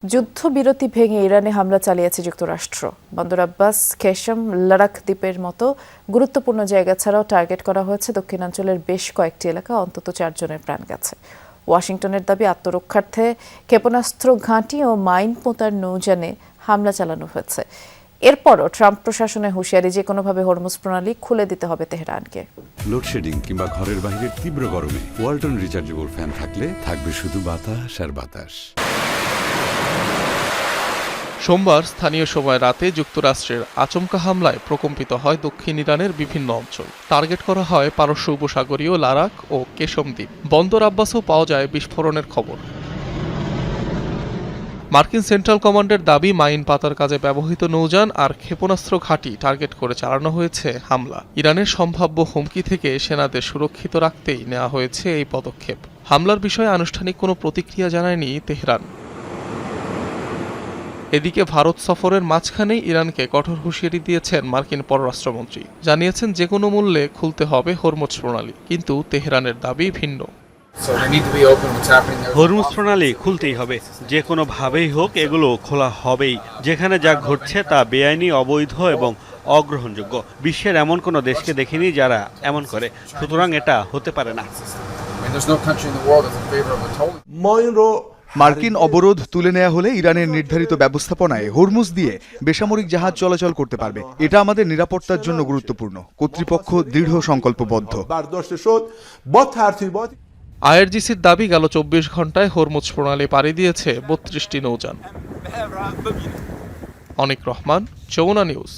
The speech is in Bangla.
যুদ্ধবিরতি ভেঙে ইরানে হামলা চালিয়েছে যুক্তরাষ্ট্র। বন্দর আব্বাস, খেশম, লারাক দ্বীপের মতো গুরুত্বপূর্ণ জায়গা ছাড়াও টার্গেট করা হয়েছে দক্ষিণাঞ্চলের বেশ কয়েকটি এলাকা। অন্তত 4 জনের প্রাণ গেছে। ওয়াশিংটনের দাবি, আত্মরক্ষার্থে ক্ষেপণাস্ত্র ঘাঁটি ও মাইন পোতার নৌযানে হামলা চালানো হয়েছে। এরপরও ট্রাম্প প্রশাসনের হুঁশিয়ারি, যে কোনোভাবে হরমুজ প্রণালী খুলে দিতে হবে তেহরানকে। লোডশেডিং কিংবা ঘরের বাইরের তীব্র গরমে ওয়ালটন রিচার্জেবল ফ্যান থাকলে থাকবে শুধু বাতাস আর বাতাস। সোমবার স্থানীয় সময় রাতে যুক্তরাষ্ট্রের আচমকা হামলায় প্রকম্পিত হয় দক্ষিণ ইরানের বিভিন্ন অঞ্চল। টার্গেট করা হয় পারস্য উপসাগরীয় লারাক ও কেশম দ্বীপ। বন্দর আব্বাসও পাওয়া যায় বিস্ফোরণের খবর। মার্কিন সেন্ট্রাল কমান্ডের দাবি, মাইন পাতার কাজে ব্যবহৃত নৌযান আর ক্ষেপণাস্ত্র ঘাঁটি টার্গেট করে চালানো হয়েছে হামলা। ইরানের সম্ভাব্য হুমকি থেকে সেনাদের সুরক্ষিত রাখতেই নেওয়া হয়েছে এই পদক্ষেপ। হামলার বিষয়ে আনুষ্ঠানিক কোনো প্রতিক্রিয়া জানায়নি তেহরান। এদিকে ভারত সফরের মাঝখানেই ইরানকে কঠোর হুঁশিয়ারি দিয়েছেন মার্কিন পররাষ্ট্রমন্ত্রী। জানিয়েছেন, যে কোনো মূল্যে খুলতে হবে হরমুজ প্রণালী, কিন্তু তেহরানের দাবি ভিন্ন। হরমুজ প্রণালী খুলতেই হবে, যে কোনোভাবেই হোক এগুলো খোলা হবেই। যেখানে যা ঘটছে তা বেআইনি, অবৈধ এবং অগ্রহণযোগ্য। বিশ্বের এমন কোনো দেশকে দেখিনি যারা এমন করে, সুতরাং এটা হতে পারে না। মার্কিন অবরোধ তুলে নেওয়া হলে ইরানের নির্ধারিত ব্যবস্থাপনায় হরমুজ দিয়ে বেসামরিক জাহাজ চলাচল করতে পারবে। এটা আমাদের নিরাপত্তার জন্য গুরুত্বপূর্ণ। কর্তৃপক্ষ দৃঢ় সংকল্পবদ্ধ। আইআরজিসির দাবি, গেল 24 ঘন্টায় হরমুজ প্রণালী পাড়ি দিয়েছে 32টি নৌযান। অনিক রহমান, যমুনা নিউজ।